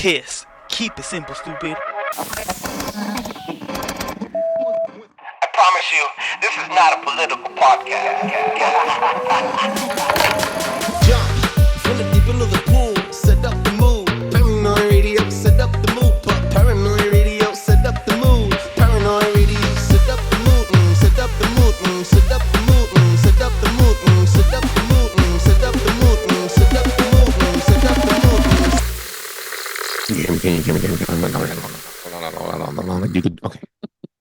piss. Keep it simple, stupid. I promise you, this is not a political podcast. Jump, from the deep into the pool, set up the mood. Paranoid radio, set up the mood. Paranoid radio, set up the mood. Paranoid radio, set up the mood. Set up the mood. Set up the mood. Set up the mood. Set up the mood. Set up the mood. Set up the mood. Set up the mood. You could, okay.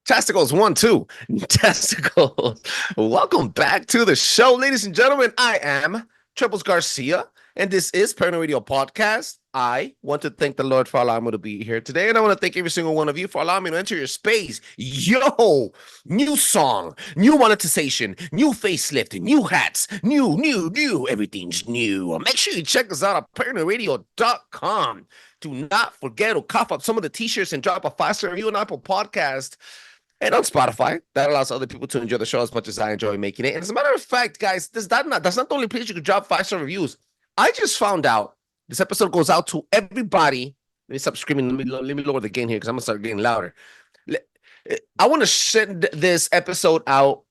Testicles, 1, 2. Testicles. Welcome back to the show, ladies and gentlemen. I am Trebles Garcia, and this is Paranoid Radio Podcast. I want to thank the Lord for allowing me to be here today, and I want to thank every single one of you for allowing me to enter your space. Yo, new song, new monetization, new facelift, new hats, new, everything's new. Make sure you check us out at paranoidradio.com. Do not forget to cough up some of the t-shirts and drop a 5-star review on Apple Podcast and on Spotify. That allows other people to enjoy the show as much as I enjoy making it. And as a matter of fact, guys, that's not the only place you can drop 5-star reviews. I just found out this episode goes out to everybody. Let me stop screaming. Let me lower the gain here because I'm going to start getting louder. I want to send this episode out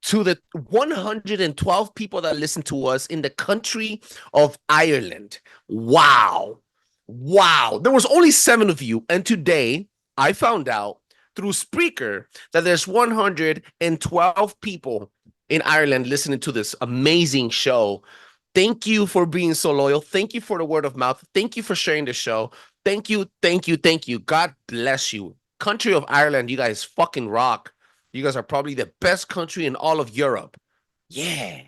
to the 112 people that listen to us in the country of Ireland. Wow. There was only 7 of you. And today I found out through Spreaker that there's 112 people in Ireland listening to this amazing show. Thank you for being so loyal. Thank you for the word of mouth. Thank you for sharing the show. Thank you. God bless you. Country of Ireland, you guys fucking rock. You guys are probably the best country in all of Europe. Yeah.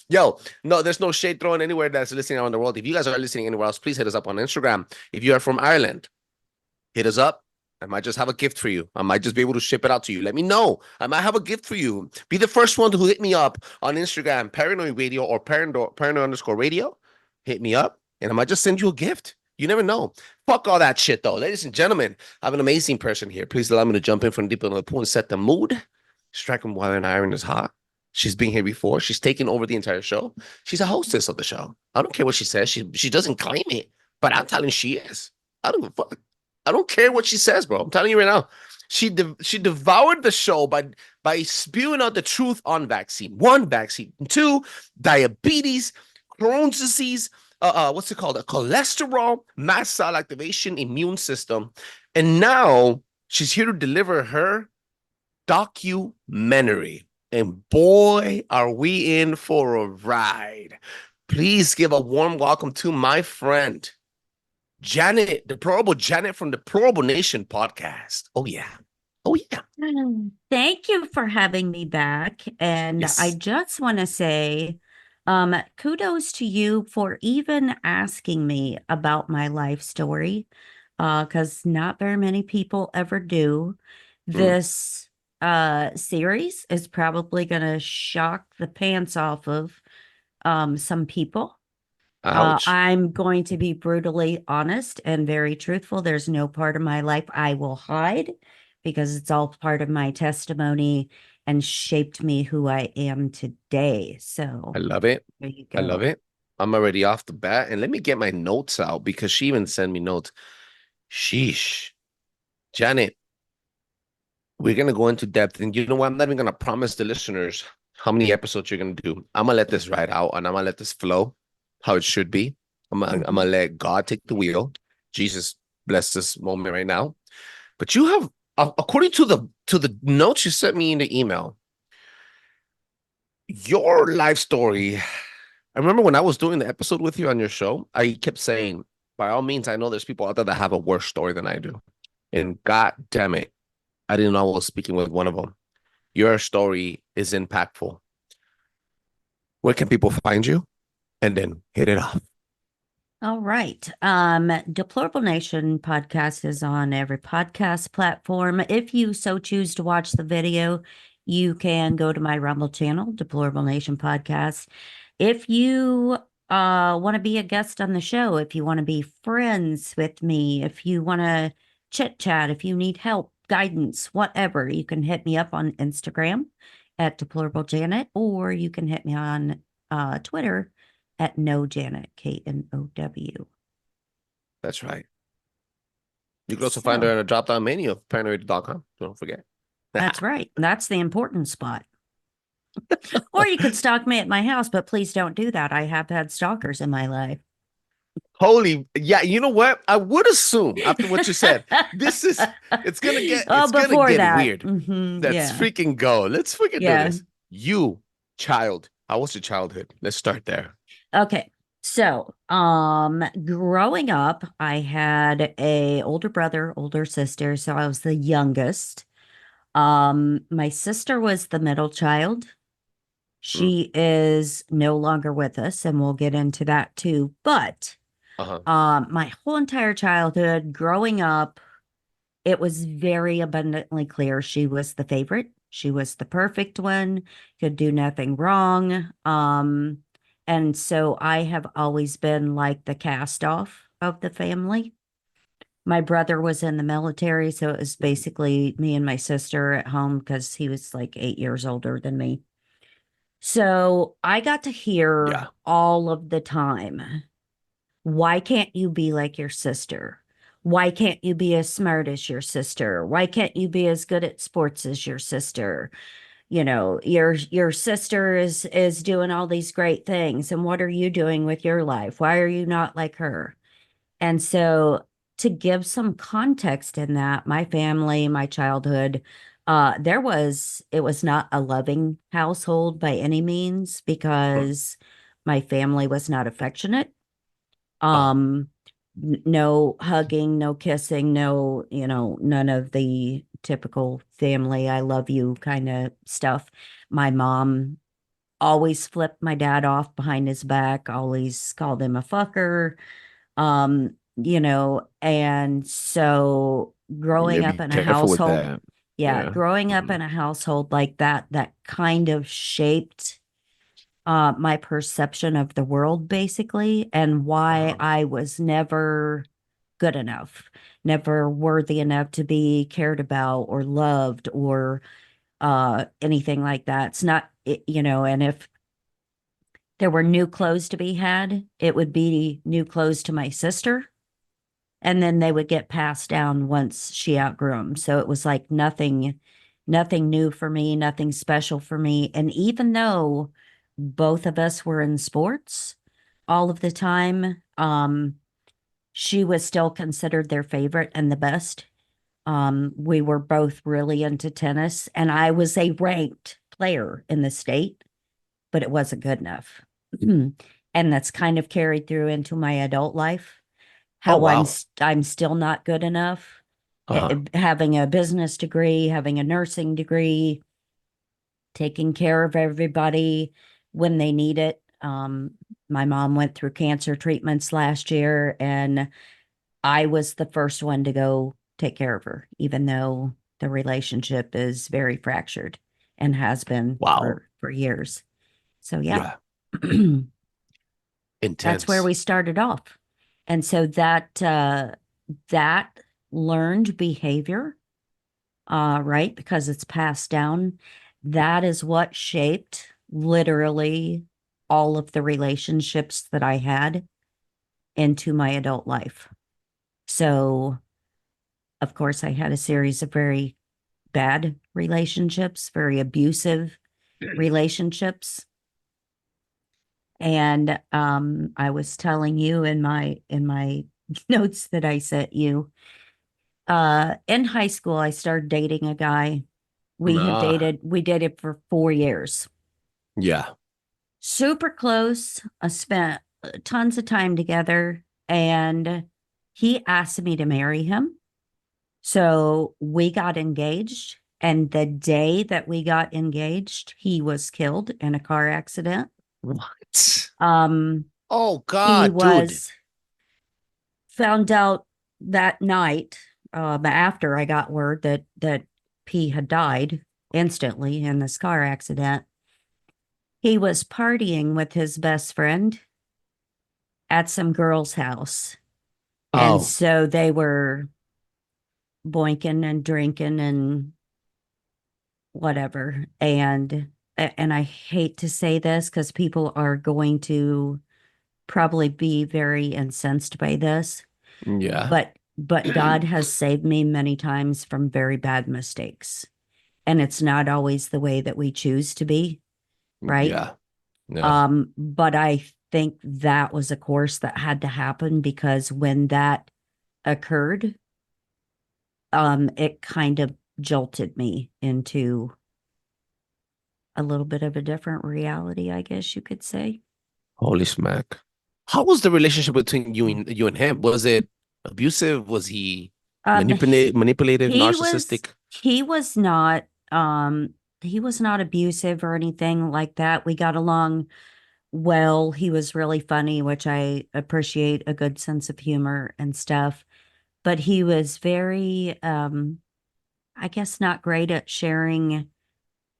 Yo, no, there's no shade thrown anywhere that's listening around the world. If you guys are listening anywhere else, please hit us up on Instagram. If you are from Ireland, hit us up. I might just have a gift for you. I might just be able to ship it out to you. Let me know. I might have a gift for you. Be the first one to hit me up on Instagram, Paranoid Radio or Paranoid_radio. Hit me up, and I might just send you a gift. You never know. Fuck all that shit, though. Ladies and gentlemen, I have an amazing person here. Please allow me to jump in from deep into the pool and set the mood. Strike them while an iron is hot. She's been here before. She's taken over the entire show. She's a hostess of the show. I don't care what she says. She doesn't claim it, but I'm telling you she is. I don't give a fuck. I don't care what she says, bro. I'm telling you right now. She devoured the show by spewing out the truth on vaccine. 1, vaccine. 2, diabetes, Crohn's disease, what's it called? A cholesterol, mast cell activation, immune system. And now she's here to deliver her documentary. And boy, are we in for a ride. Please give a warm welcome to my friend, Janet, Deplorable Janet from Deplorable Nation podcast. Oh, yeah. Thank you for having me back. And Yes. I just want to say kudos to you for even asking me about my life story, because not very many people ever do. This series is probably going to shock the pants off of some people. Ouch. I'm going to be brutally honest and very truthful. There's no part of my life I will hide because it's all part of my testimony and shaped me who I am today. So I love it. there you go. I love it. I'm already off the bat. And let me get my notes out because she even sent me notes. Sheesh. Janet, we're going to go into depth. And you know what? I'm not even going to promise the listeners how many episodes you're going to do. I'm going to let this ride out and I'm going to let this flow how it should be. I'm going to let God take the wheel. Jesus bless this moment right now. But you have, according to the notes you sent me in the email, your life story. I remember when I was doing the episode with you on your show, I kept saying, by all means, I know there's people out there that have a worse story than I do. And God damn it, I didn't know I was speaking with one of them. Your story is impactful. Where can people find you? And then hit it off. All right. Deplorable Nation podcast is on every podcast platform. If you so choose to watch the video, you can go to my Rumble channel, Deplorable Nation podcast. If you want to be a guest on the show, if you want to be friends with me, if you want to chit chat, if you need help, guidance, whatever, you can hit me up on Instagram at Deplorable Janet, or you can hit me on Twitter at No Janet, Know. That's right. You can also find So her in a drop-down menu of paranoid.com. Don't forget. that's right. That's the important spot. Or you could stalk me at my house, but please don't do that. I have had stalkers in my life. Holy, yeah, you know what? I would assume after what you said, this is Oh, it's gonna before get that. weird. Let's Yeah. freaking go. Let's freaking do Yeah. this. You, child, how was your childhood? Let's start there. Okay. So, growing up, I had a older brother, older sister, so I was the youngest. My sister was the middle child. Mm. She is no longer with us, and we'll get into that too. But Uh-huh. my whole entire childhood, growing up, it was very abundantly clear she was the favorite. She was the perfect one, could do nothing wrong. And so I have always been like the cast off of the family. My brother was in the military, so it was basically me and my sister at home because he was like 8 years older than me. So I got to hear Yeah. all of the time, why can't you be like your sister? Why can't you be as smart as your sister? Why can't you be as good at sports as your sister? You know, your sister is doing all these great things, and what are you doing with your life? Why are you not like her? And so to give some context in that, my family, my childhood, it was not a loving household by any means Mm. because my family was not affectionate. Uh-huh. Um, no hugging, no kissing, no, none of the typical family, I love you kind of stuff. My mom always flipped my dad off behind his back, always called him a fucker. And so Yeah, growing up be in a careful with household, that. yeah, Yeah. growing up Mm. in a household like that, that kind of shaped my perception of the world basically, and why Uh-huh. I was never good enough, never worthy enough to be cared about or loved or anything like that. It's not, and if there were new clothes to be had, it would be new clothes to my sister. And then they would get passed down once she outgrew them. So it was like nothing new for me, nothing special for me. And even though both of us were in sports all of the time, she was still considered their favorite and the best. We were both really into tennis, and I was a ranked player in the state, but it wasn't good enough. And that's kind of carried through into my adult life. Oh How wow. I'm still not good enough. Uh-huh. Having a business degree, having a nursing degree, taking care of everybody when they need it. My mom went through cancer treatments last year, and I was the first one to go take care of her, even though the relationship is very fractured and has been Wow. for years. So yeah. Yeah. That's where Intense. we started off. And so that learned behavior, right, because it's passed down, that is what shaped literally all of the relationships that I had into my adult life. So, of course, I had a series of very bad relationships, very abusive relationships. And I was telling you in my notes that I sent you, in high school, I started dating a guy. We dated for 4 years. Yeah. Super close. I spent tons of time together, and he asked me to marry him. So we got engaged. And the day that we got engaged, he was killed in a car accident. What? Um, Oh he God, dude. was found out that night, after I got word that P had died instantly in this car accident. He was partying with his best friend at some girl's house. And Oh, so they were boinking and drinking and whatever. And I hate to say this because people are going to probably be very incensed by this, yeah. but but God has saved me many times from very bad mistakes. And it's not always the way that we choose to be, right? Yeah. Yeah. But I think that was a course that had to happen because when that occurred, it kind of jolted me into a little bit of a different reality, I guess you could say. Holy smack. How was the relationship between you and him? Was it abusive? Was he Um, he, manipulative, he was narcissistic? he was not he was not abusive or anything like that. We got along well. He was really funny, which I appreciate, a good sense of humor and stuff. But he was very I guess not great at sharing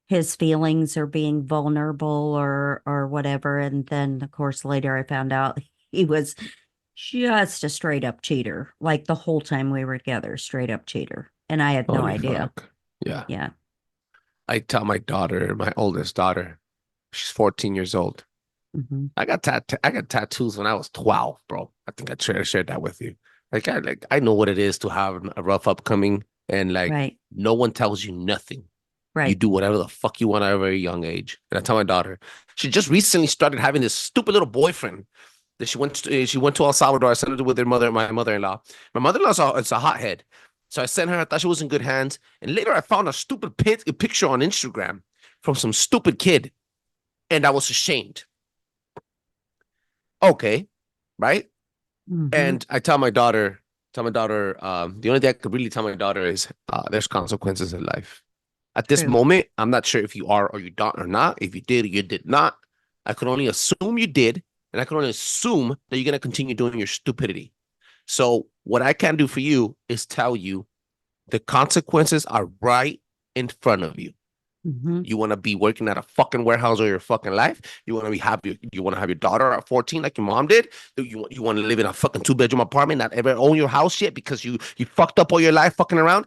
his feelings or being vulnerable or whatever. And then of course later I found out he was just a straight up cheater. Like the whole time we were together, straight up cheater. And I had no Holy idea. fuck. Yeah. Yeah. I tell my daughter, my oldest daughter, she's 14 years old. Hmm. I got tattoos when I was 12, bro. I think shared that with you. I know what it is to have a rough upcoming, and like Right. no one tells you nothing. You Right. do whatever the fuck you want at a very young age. And I tell my daughter, she just recently started having this stupid little boyfriend that she went to El Salvador. I sent her with my mother-in-law. My mother-in-law's it's a hothead. So I sent her, I thought she was in good hands. And later I found a stupid picture on Instagram from some stupid kid. And I was ashamed. Okay, right? Hmm. And I tell my daughter, the only thing I could really tell my daughter is there's consequences in life. At this True. moment, I'm not sure if you are or you don't or not. If you did or you did not, I could only assume you did, and I could only assume that you're gonna continue doing your stupidity. So what I can do for you is tell you the consequences are right in front of you. Hmm. You want to be working at a fucking warehouse all your fucking life. You want to be happy. You want to have your daughter at 14 like your mom did. You want to live in a fucking 2-bedroom apartment, not ever own your house yet because you fucked up all your life fucking around.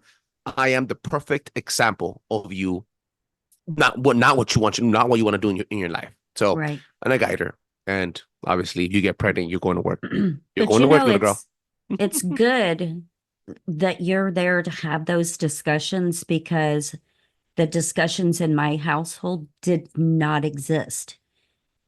I am the perfect example of you not what you want, not what you want to do in your life. So, Right. and I guide her. And obviously, if you get pregnant, you're going to work. You're But going you to work, know, little girl. it's good that you're there to have those discussions because the discussions in my household did not exist.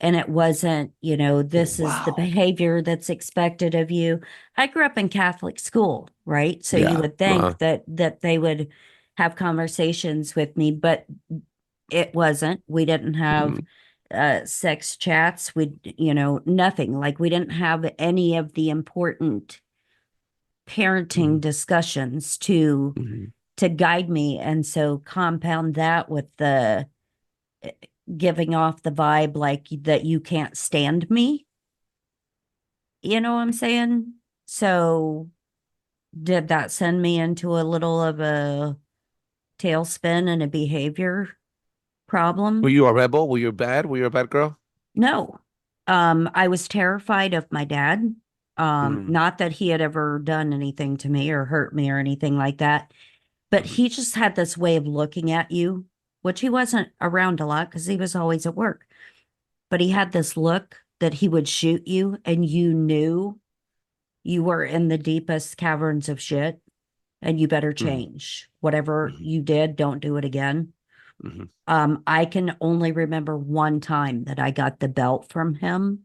And it wasn't, this is the Wow. behavior that's expected of you. I grew up in Catholic school, right? So you Yeah. would think that they would have conversations with me, but it wasn't. We didn't have Mm, sex chats. Nothing. Like we didn't have any of the important parenting mm, discussions to guide me. And so compound that with the giving off the vibe like that you can't stand me. You know what I'm saying? So did that send me into a little of a tailspin and a behavior Were problem? you a rebel? Were you bad? Were you a bad girl? No. I was terrified of my dad. Mm, Not that he had ever done anything to me or hurt me or anything like that, but mm, he just had this way of looking at you, which he wasn't around a lot because he was always at work. But he had this look that he would shoot you and you knew you were in the deepest caverns of shit and you better mm, change. Whatever mm, you did, don't do it again. mm, I can only remember one time that I got the belt from him.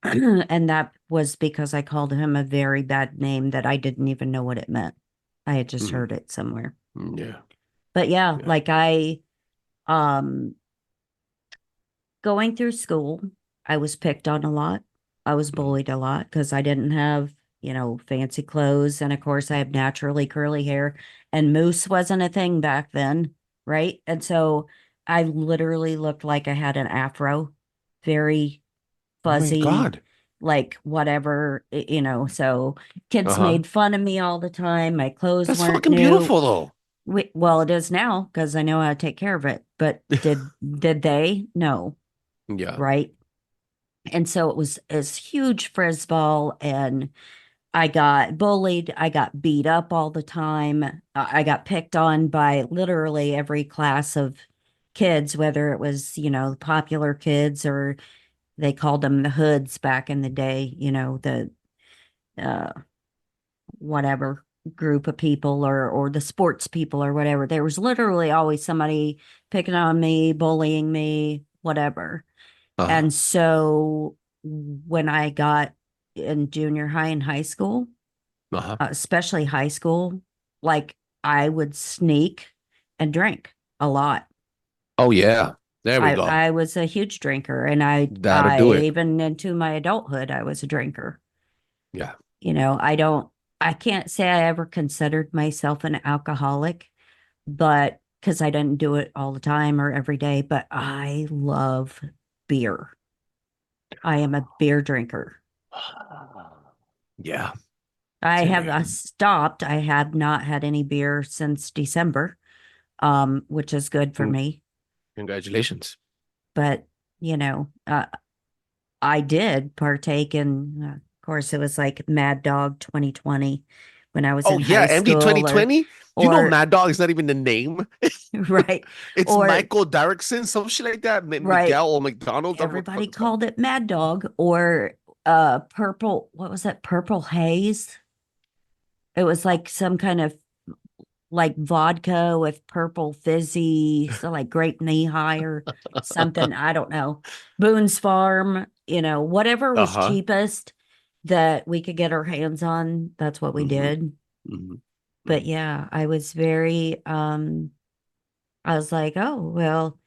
And that was because I called him a very bad name that I didn't even know what it meant. I had just mm, heard it somewhere. yeah. But yeah, Yeah. like um, going through school, I was picked on a lot. I was Mm, bullied a lot because I didn't have, fancy clothes. And of course, I have naturally curly hair, and mousse wasn't a thing back then. Right. And so I literally looked like I had an afro, very oh my fuzzy, God. like whatever, So kids Uh-huh. made fun of me all the time. My clothes That's weren't fucking new. beautiful though. Well, it is now because I know how to take care of it. But did they? No. Yeah. Right. And so it was this huge frizz ball, and I got bullied. I got beat up all the time. I got picked on by literally every class of kids, whether it was, popular kids or they called them the hoods back in the day, uh, whatever group of people or the sports people or whatever. There was literally always somebody picking on me, bullying me, whatever. Uh-huh. And so when I got in junior high and high school, Uh-huh. especially high school, like I would sneak and drink a lot. Oh yeah. There we go. I was a huge drinker, and That'll I do it. even into my adulthood I was a drinker. Yeah. I can't say I ever considered myself an alcoholic, but because I didn't do it all the time or every day, but I love beer. I am a beer drinker. Yeah. I Same have here. stopped. I have not had any beer since December, which is good for Mm, me. Congratulations. But, you know, uh, I did partake in, of course, it was like Mad Dog 2020 when I was Oh in yeah, high MD school, 2020. You know, or Mad Dog is not even the name. right, It's or Michael Derrickson, some shit like that. right. Miguel or McDonald. I don't know what the fuck Everybody it's called. called it Mad Dog or purple. What was that? Purple haze. It was like some kind of like vodka with purple fizzy, so like grape knee high or something. I don't know. Boone's Farm, whatever was Uh-huh. cheapest that we could get our hands on, that's what we Hmm. did. Hmm. But yeah, I was very I was like, oh, well,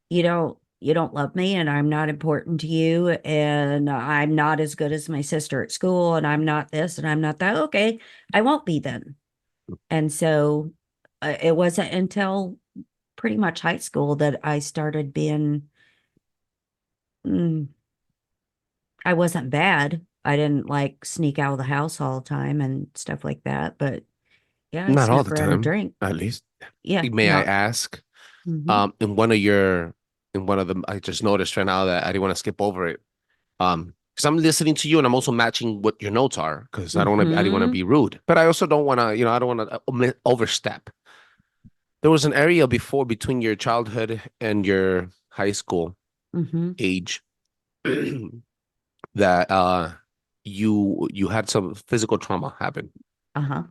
you don't love me and I'm not important to you and I'm not as good as my sister at school and I'm not this and I'm not that. Okay, I won't be then. And so it wasn't until pretty much high school that I started being, mm, I wasn't bad. I didn't like sneak out of the house all the time and stuff like that. But yeah, I Not all snuck the around a time, drink. at least. Yeah, May I not. ask? Hmm. In one of them, I just noticed right now that I didn't want to skip over it. Because I'm listening to you and I'm also matching what your notes are because I didn't want to Hmm. be rude, but I also don't want to, I don't want to overstep. There was an area before between your childhood and your high school Hmm. age that you had some physical trauma happen. Uh-huh.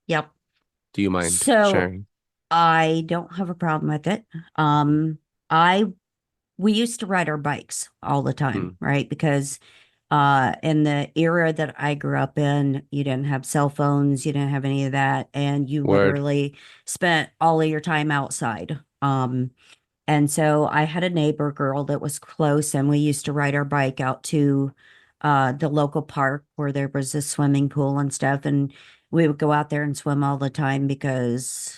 Yep. Do you mind So sharing? I don't have a problem with it. Um, I we used to ride our bikes all the time, Mm, right? Because in the era that I grew up in, you didn't have cell phones, you didn't have any of that, and you word. literally spent all of your time outside. And so I had a neighbor girl that was close, and we used to ride our bike out to the local park where there was a swimming pool and stuff. And we would go out there and swim all the time because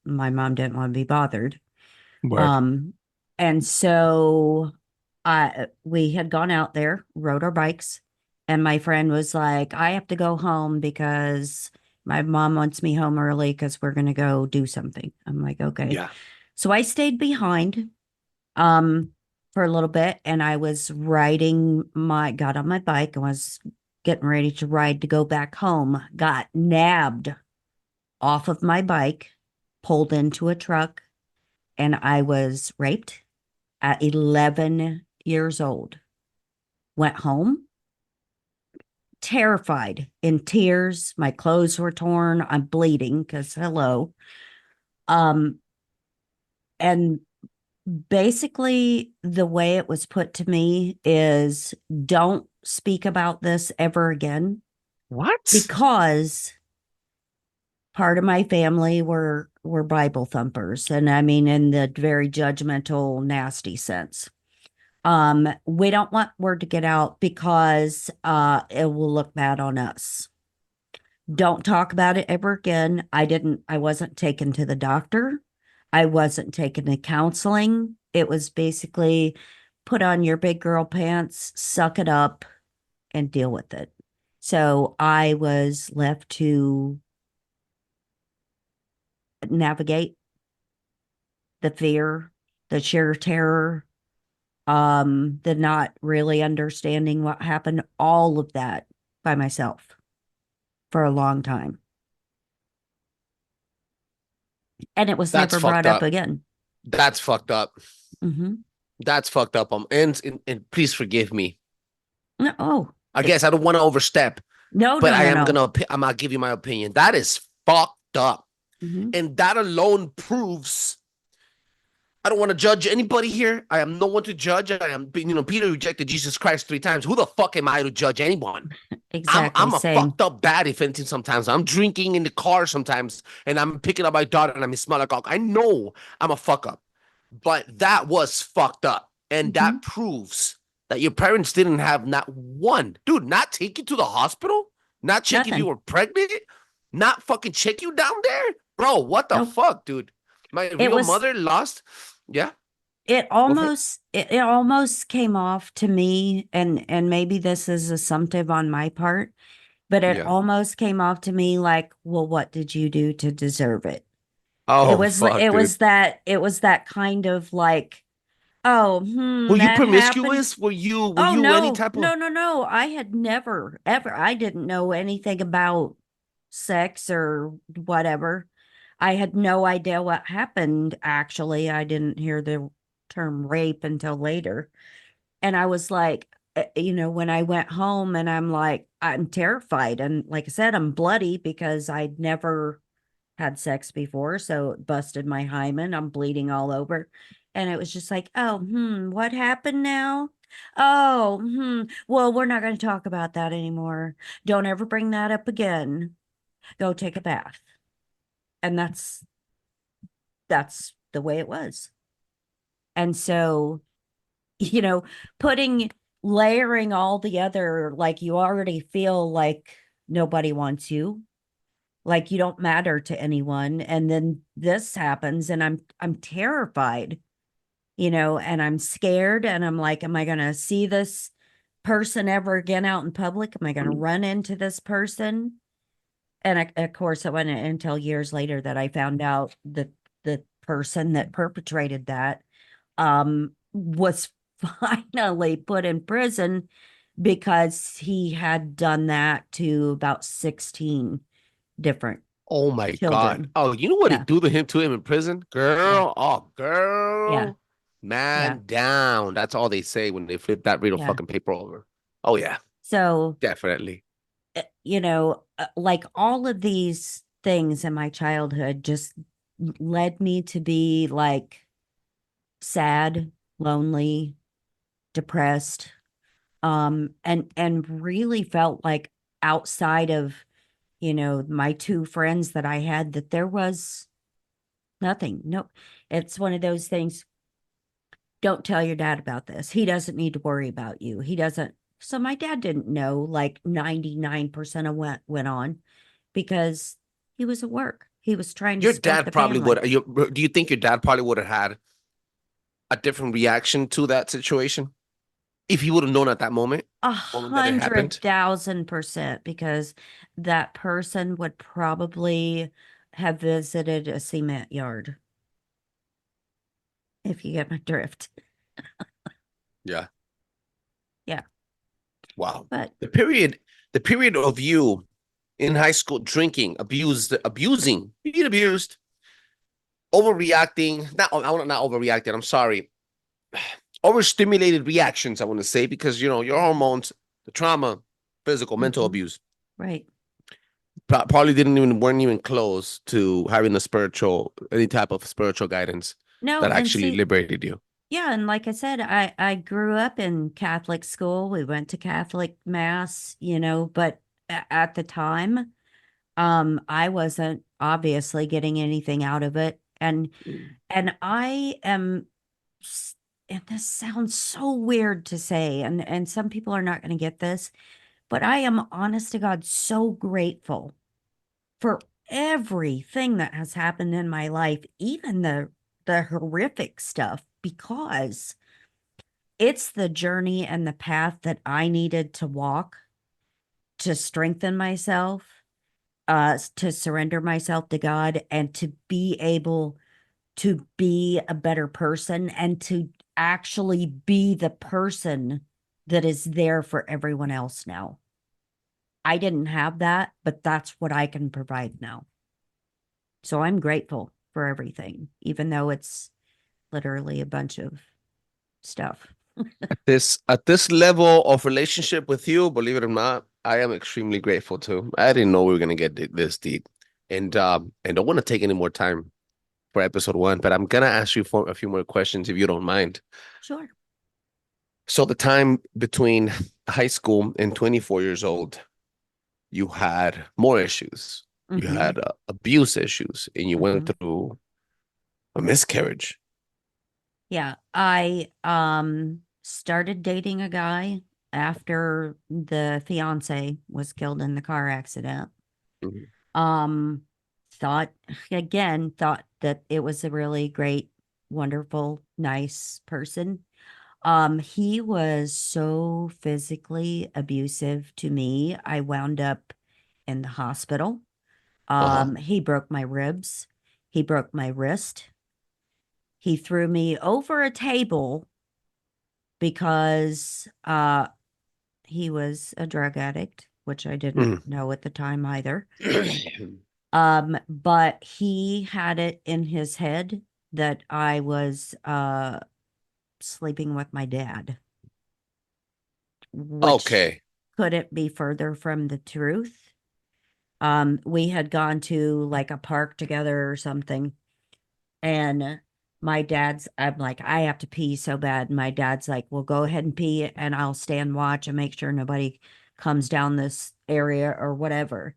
my mom didn't want to be bothered. Word. Um, and so we had gone out there, rode our bikes, and my friend was like, I have to go home because my mom wants me home early because we're gonna go do something. I'm like, okay. Yeah. So I stayed behind um for a little bit and I was got on my bike and was getting ready to ride to go back home, got nabbed off of my bike, pulled into a truck, and I was raped at 11 years old. Went home, terrified, in tears. My clothes were torn. I'm bleeding because hello. Um, and basically, the way it was put to me is don't speak about this ever again What? because part of my family were Bible thumpers, and I mean in the very judgmental, nasty sense. We don't want word to get out because it will look bad on us. Don't talk about it ever again. I wasn't taken to the doctor. I wasn't taken to counseling. It was basically put on your big girl pants, suck it up, and deal with it. So I was left to navigate the fear, the sheer terror, the not really understanding what happened, all of that by myself for a long time. And it was That's never brought fucked up up. again. That's fucked up. Hmm. That's fucked up. And please forgive me. No, oh, I guess I don't want to overstep, No, but no, no, no. I'm gonna give you my opinion. That is fucked up. Mhm. And that alone proves I don't want to judge anybody here. I am no one to judge. I am, Peter rejected Jesus Christ 3 times. Who the fuck am I to judge anyone? Exactly, I'm a same. fucked up bad if anything sometimes. I'm drinking in the car sometimes and I'm picking up my daughter and I smell like alcohol. I know I'm a fuck up. But that was fucked up. And Mhm. that proves that your parents didn't have not one, dude, not take you to the hospital, not check if you Nothing. were pregnant, not fucking check you down there. Bro, what the Nope. fuck, dude? My It real was mother lost. Yeah, it go for it. almost it almost came off to me, and maybe this is assumptive on my part, but it Yeah. almost came off to me like, well, what did you do to deserve it? Oh, fuck, It dude. was that kind of like, oh, Were you that happened. promiscuous? Were Oh you any no, type of no, no, no. I had never, ever, I didn't know anything about sex or whatever. I had no idea what happened, actually. I didn't hear the term rape until later. And I was like, when I went home and I'm like, I'm terrified. And like I said, I'm bloody because I'd never had sex before, so it busted my hymen. I'm bleeding all over. And it was just like, oh, what happened now? Oh, well, we're not going to talk about that anymore. Don't ever bring that up again. Go take a bath. And that's the way it was. And so, you know, putting layering all the other, like, you already feel like nobody wants you, like you don't matter to anyone, and then this happens and I'm terrified, and I'm scared, and I'm like, am I going to see this person ever again out in public? Am I going to run into this person? And of course it wasn't until years later that I found out that the person that perpetrated that was finally put in prison because he had done that to about 16 different Oh my God. children. Oh, you know what they Yeah, do to him in prison? yeah, Girl. Oh, yeah, girl. yeah, Man down. That's all they say when they flip that real yeah. fucking paper over. Oh yeah, So, definitely. like all of these things in my childhood just led me to be like sad, lonely, depressed, and really felt like outside of, my two friends that I had, that there was nothing. No, it's one of those things. Don't tell your dad about this. He doesn't need to worry about you. He doesn't. So my dad didn't know like 99% of what went on because he was at work. He was trying to Your support dad the probably family. would. Do you think your dad probably would have had a different reaction to that situation if he would have known at that A moment that it happened? 100,000%, because that person would probably have visited a cement yard, if you get my drift. Yeah. Yeah. Wow. But The period of you in high school drinking, being abused, overreacting. Not overreacting. I'm sorry. Overstimulated reactions, I want to say, because your hormones, the trauma, physical, mental mhm, abuse, right. probably weren't even close to having any type of spiritual guidance No, that and actually see, liberated you. yeah, and like I said, I grew up in Catholic school. We went to Catholic mass, but at the time, I wasn't obviously getting anything out of it. And I am and this sounds so weird to say, and some people are not going to get this, but I am, honest to God, so grateful for everything that has happened in my life, even the horrific stuff, because it's the journey and the path that I needed to walk to strengthen myself, to surrender myself to God, and to be able to be a better person, and to actually be the person that is there for everyone else now. I didn't have that, but that's what I can provide now. So I'm grateful for everything, even though it's literally a bunch of stuff. This at this level of relationship with you, believe it or not, I am extremely grateful too. I didn't know we were gonna get this deep, and don't want to take any more time for episode one, but I'm gonna ask you for a few more questions if you don't mind. Sure. So the time between high school and 24 years old, you had more issues. You Mm-hmm. had abuse issues, and you went Mm-hmm. through a miscarriage. Yeah, I started dating a guy after the fiance was killed in the car accident. Mhm. Um thought thought that it was a really great, wonderful, nice person. He was so physically abusive to me. I wound up in the hospital. Uh-huh. He broke my ribs. He broke my wrist. He threw me over a table because he was a drug addict, which I didn't Mm. know at the time either. But he had it in his head that I was sleeping with my dad, which Okay. couldn't be further from the truth. We had gone to like a park together or something, and I'm like, I have to pee so bad. My dad's like, well, go ahead and pee, and I'll stand watch and make sure nobody comes down this area or whatever.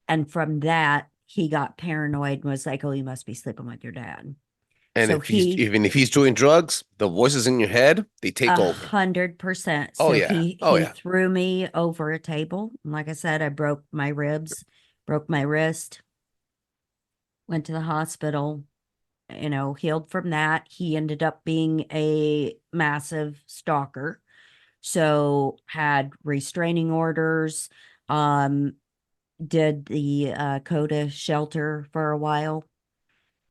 And from that, he got paranoid and was like, oh, you must be sleeping with your dad. And So if he's he even if he's doing drugs, the voices in your head, they take over. 100%. Oh So yeah. he Oh he yeah. threw me over a table. And like I said, I broke my ribs, broke my wrist, went to the hospital, healed from that. He ended up being a massive stalker. So had restraining orders, um, did the CODA shelter for a while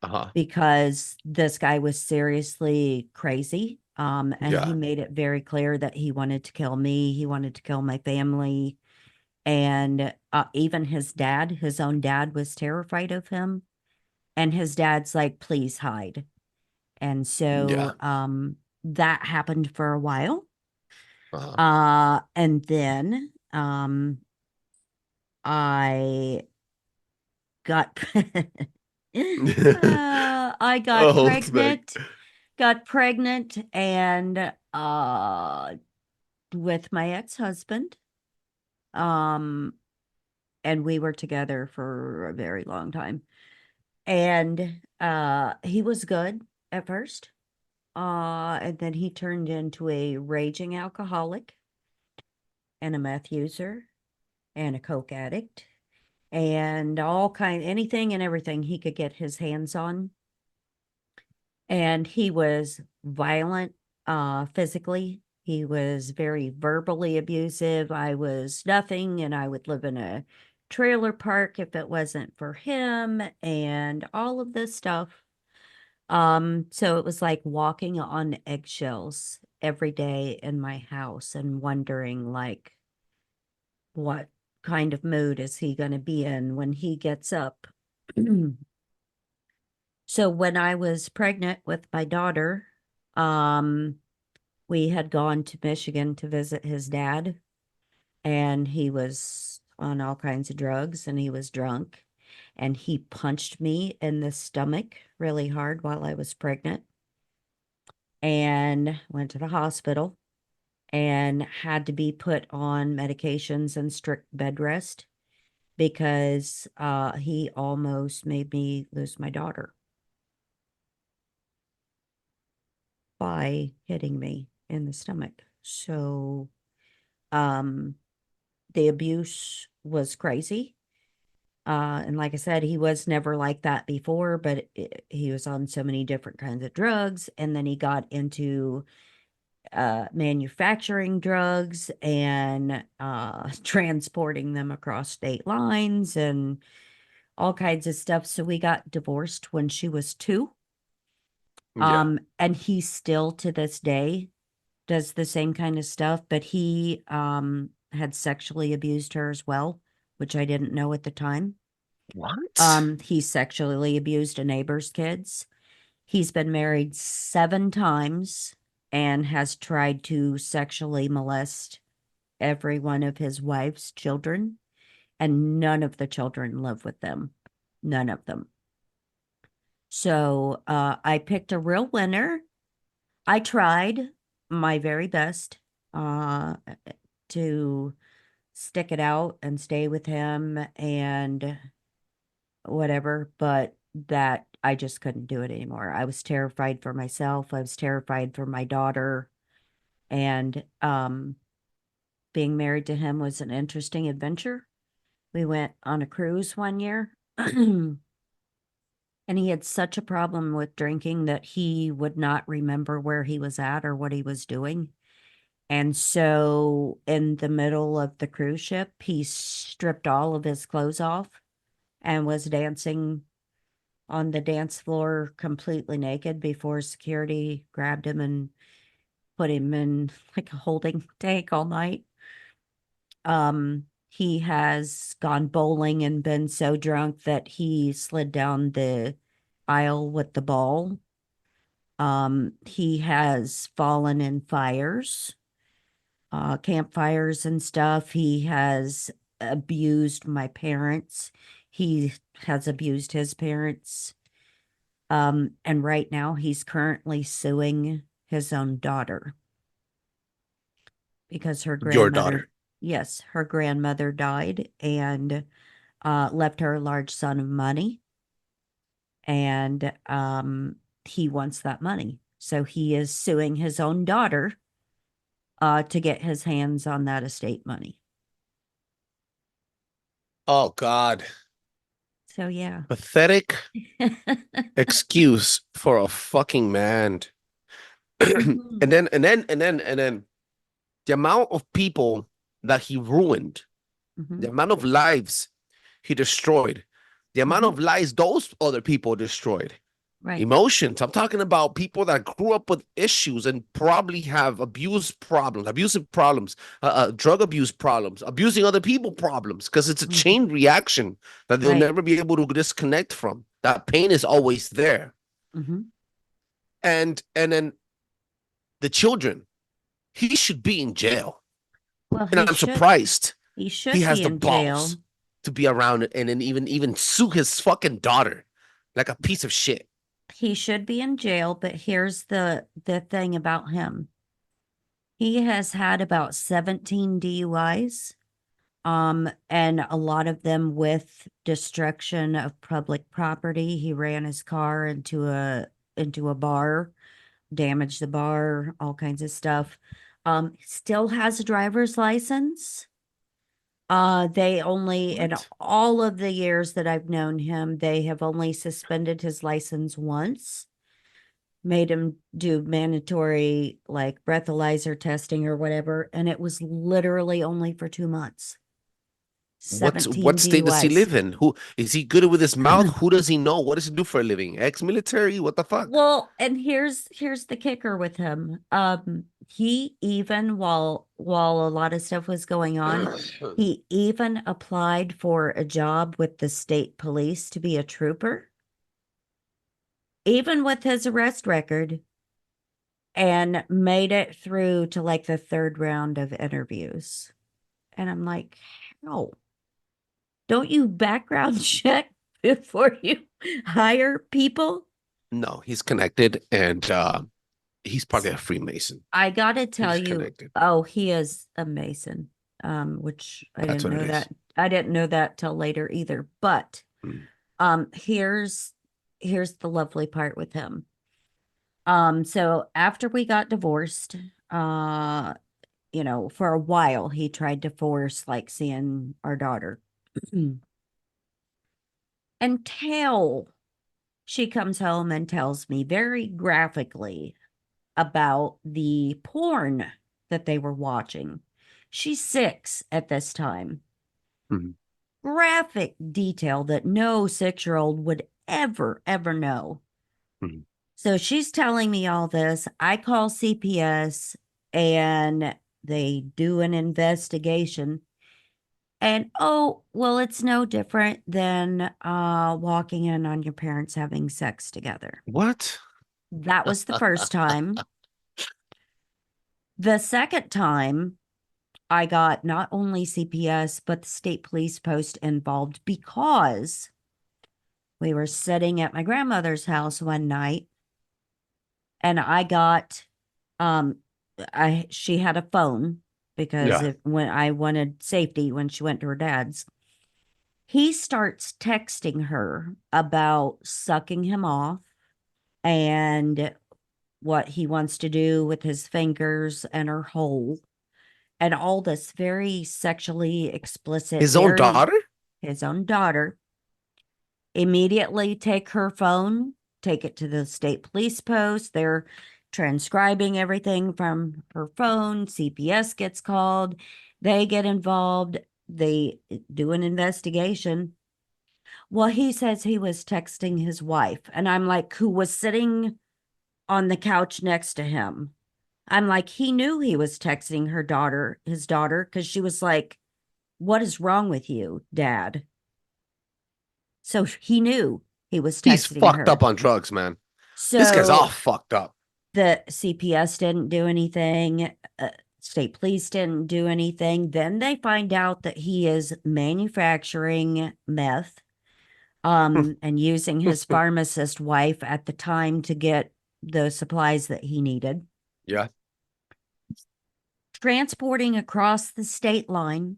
Uh-huh. because this guy was seriously crazy. And he Yeah. made it very clear that he wanted to kill me. He wanted to kill my family. And even his own dad was terrified of him. And his dad's like, please hide. And Yeah. so that happened for a while. Uh-huh. And then I got I Oh, like got pregnant and with my ex-husband. Um and we were together for a very long time. And he was good at first. And then he turned into a raging alcoholic and a meth user and a coke addict and anything and everything he could get his hands on. And he was violent physically. He was very verbally abusive. I was nothing, and I would live in a trailer park if it wasn't for him, and all of this stuff. So it was like walking on eggshells every day in my house and wondering like what kind of mood is he going to be in when he gets up. So when I was pregnant with my daughter, um, we had gone to Michigan to visit his dad, and he was on all kinds of drugs and he was drunk. And he punched me in the stomach really hard while I was pregnant and went to the hospital and had to be put on medications and strict bed rest because he almost made me lose my daughter by hitting me in the stomach. So um the abuse was crazy. And like I said, he was never like that before, but he was on so many different kinds of drugs. And then he got into manufacturing drugs and transporting them across state lines and all kinds of stuff. So we got divorced when she was 2. yeah. And he still to this day does the same kind of stuff, but he had sexually abused her as well, which I didn't know at the time. What? He sexually abused a neighbor's kids. He's been married 7 times and has tried to sexually molest every one of his wife's children, and none of the children live with them. None of them. So I picked a real winner. I tried my very best to stick it out and stay with him and whatever, but that I just couldn't do it anymore. I was terrified for myself. I was terrified for my daughter. And being married to him was an interesting adventure. We went on a cruise one year. And he had such a problem with drinking that he would not remember where he was at or what he was doing. And so in the middle of the cruise ship, he stripped all of his clothes off and was dancing on the dance floor completely naked before security grabbed him and put him in like a holding tank all night. He has gone bowling and been so drunk that he slid down the aisle with the ball. He has fallen in fires, campfires and stuff. He has abused my parents. He has abused his parents. And right now he's currently suing his own daughter because her Your grandmother, daughter. yes, her grandmother died and left her a large sum of money. And he wants that money. So he is suing his own daughter to get his hands on that estate money. Oh God. So yeah. Pathetic excuse for a fucking man. Mhm. And then the amount of people that he ruined, the Mhm. amount of lives he destroyed, the amount of lives those other people destroyed. Right. Emotions. I'm talking about people that grew up with issues and probably have abusive problems, drug abuse problems, abusing other people problems, because it's a Mhm. chain reaction that they'll Right. never be able to disconnect from. That pain is always there. Mhm. And then the children, he should be in jail. Well, And I'm surprised he he should has be the in jail. balls to be around it and then even sue his fucking daughter like a piece of shit. He should be in jail, but here's the thing about him. He has had about 17 DUIs. And a lot of them with destruction of public property. He ran his car into a bar, damaged the bar, all kinds of stuff. Still has a driver's license. They only, in What? all of the years that I've known him, they have only suspended his license once, made him do mandatory like breathalyzer testing or whatever, and it was literally only for 2 months. What 17 state does he DUIs. live in? Who is he good with his mouth? Who does he know? What does he do for a living? Ex-military? What the fuck? Well, and here's the kicker with him. He even while a lot of stuff was going on, he even applied for a job with the state police to be a trooper, even with his arrest record, and made it through to like the third round of interviews. And I'm like, how? Don't you background check before you hire people? No, he's connected and he's probably a Freemason. I gotta tell He's you, connected. oh, he is amazing. Which I That's didn't what know it is. that. I didn't know that till later either. But Mm. here's the lovely part with him. So after we got divorced, for a while he tried to force like seeing our daughter. Until she comes home and tells me very graphically about the porn that they were watching. She's 6 at this time. Mhm. Graphic detail that no 6-year-old would ever know. Mhm. So she's telling me all this. I call CPS and they do an investigation. And oh, well, it's no different than walking in on your parents having sex together. What? That was the first time. The second time, I got not only CPS, but the state police post involved because we were sitting at my grandmother's house one night and I got, she had a phone because Yeah. when I wanted safety when she went to her dad's, he starts texting her about sucking him off and what he wants to do with his fingers and her hole and all this very sexually explicit, His own very daughter? his own daughter. Immediately take her phone, take it to the state police post. They're transcribing everything from her phone. CPS gets called. They get involved. They do an investigation. Well, he says he was texting his wife. And I'm like, who was sitting on the couch next to him? I'm like, he knew he was texting his daughter, because she was like, what is wrong with you, Dad? So he knew he was He's texting fucked her. up on drugs, man. This guy's all So fucked up. the CPS didn't do anything. State police didn't do anything. Then they find out that he is manufacturing meth, and using his pharmacist wife at the time to get the supplies that he needed. Yeah. Transporting across the state line,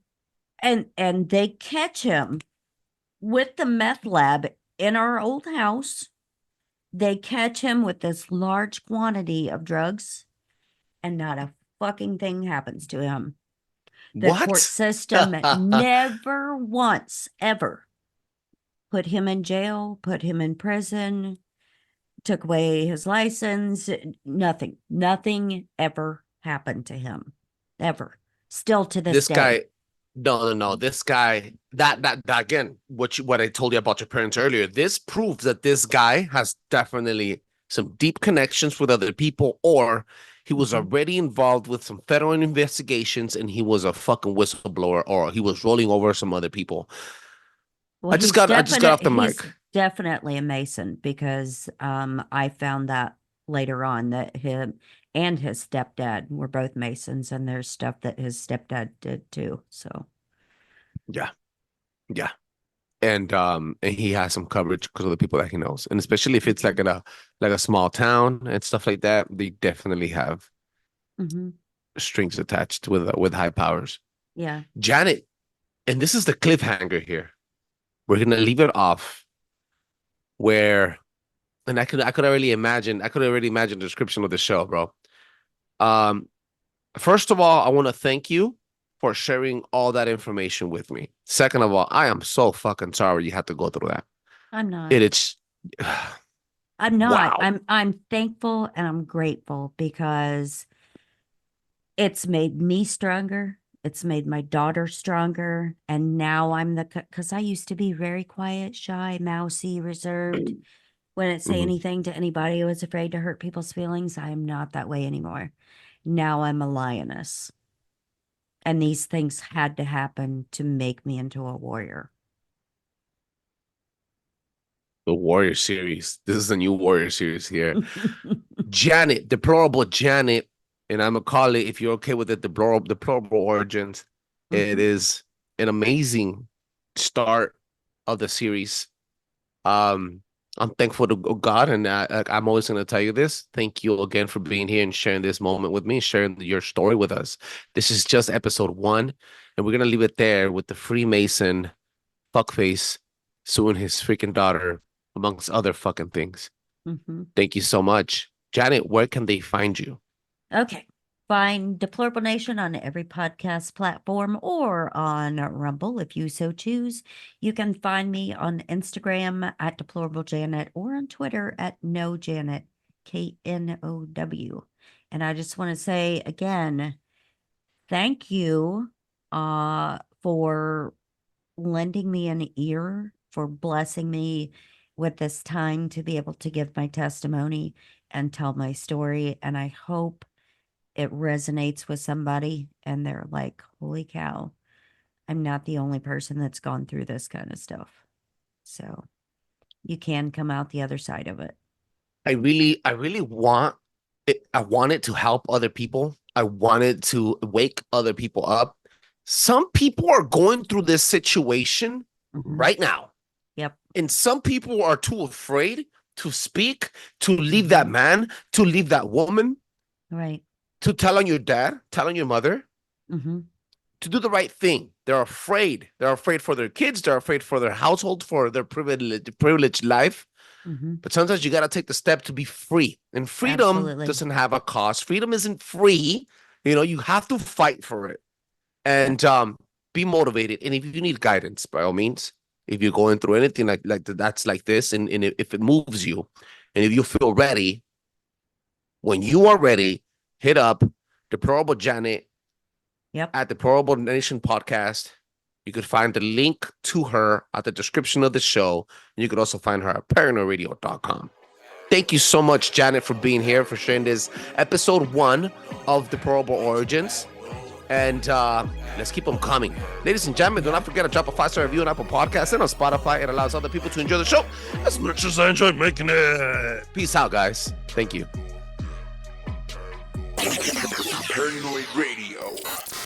and they catch him with the meth lab in our old house. They catch him with this large quantity of drugs, and not a fucking thing happens to him. The court What? system never once ever put him in jail, put him in prison, took away his license. Nothing ever happened to him, ever. Still to this This day. guy, no. This guy, that again, what I told you about your parents earlier, this proves that this guy has definitely some deep connections with other people, or he was Mhm. already involved with some federal investigations and he was a fucking whistleblower, or he was rolling over some other people. Well, I just got off the he's mic. definitely a Mason, because I found that later on that him and his stepdad were both Masons, and there's stuff that his stepdad did too. So Yeah, yeah. And he has some coverage because of the people that he knows. And especially if it's like in a small town and stuff like that, they definitely have mhm. strings attached with high powers. Yeah. Janet, and this is the cliffhanger here. We're gonna leave it off where, and I could already imagine the description of the show, bro. Um, First of all, I want to thank you for sharing all that information with me. Second of all, I am so fucking sorry you had to go through that. I'm not. It's I'm not. wow. I'm thankful and I'm grateful, because it's made me stronger. It's made my daughter stronger. And now I'm because I used to be very quiet, shy, mousy, reserved. Wouldn't say Mhm. anything to anybody. I was afraid to hurt people's feelings. I am not that way anymore. Now I'm a lioness. And these things had to happen to make me into a warrior. The Warrior series. This is a new Warrior series here. Janet, Deplorable Janet, and I'm gonna call it, if you're okay with it, Deplorable Origins. It Mhm. is an amazing start of the series. Um, I'm thankful to God, and I'm always gonna tell you this. Thank you again for being here and sharing this moment with me, sharing your story with us. This is just episode 1, and we're gonna leave it there with the Freemason fuckface suing his freaking daughter, amongst other fucking things. Mhm. Thank you so much. Janet, where can they find you? Okay. Find Deplorable Nation on every podcast platform or on Rumble if you so choose. You can find me on Instagram at Deplorable Janet or on Twitter at No Janet, KNOW. And I just want to say again, thank you for lending me an ear, for blessing me with this time to be able to give my testimony and tell my story. And I hope it resonates with somebody and they're like, holy cow, I'm not the only person that's gone through this kind of stuff. So you can come out the other side of it. I really want it. I want it to help other people. I want it to wake other people up. some people are going through this situation right now. Yep. And some people are too afraid to speak, to leave that man, to leave that woman, Right. to tell on your dad, tell on your mother, Mm-hmm. to do the right thing. They're afraid. They're afraid for their kids. They're afraid for their household, for their privileged life. Mm-hmm. But sometimes you got to take the step to be free. And freedom Absolutely. doesn't have a cost. Freedom isn't free. You have to fight for it. And be motivated. And if you need guidance, by all means, if you're going through anything that's like this, and if it moves you, and if you feel ready, when you are ready, hit up Deplorable Janet at the Deplorable Nation podcast. You could find the link to her at the description of the show. And you could also find her at paranoidradio.com. Thank you so much, Janet, for being here, for sharing this episode 1 of Deplorable Origins. And let's keep them coming. Ladies and gentlemen, do not forget to drop a 5-star review on Apple Podcasts and on Spotify. It allows other people to enjoy the show as much as I enjoy making it. Peace out, guys. Thank you. Paranoid Radio.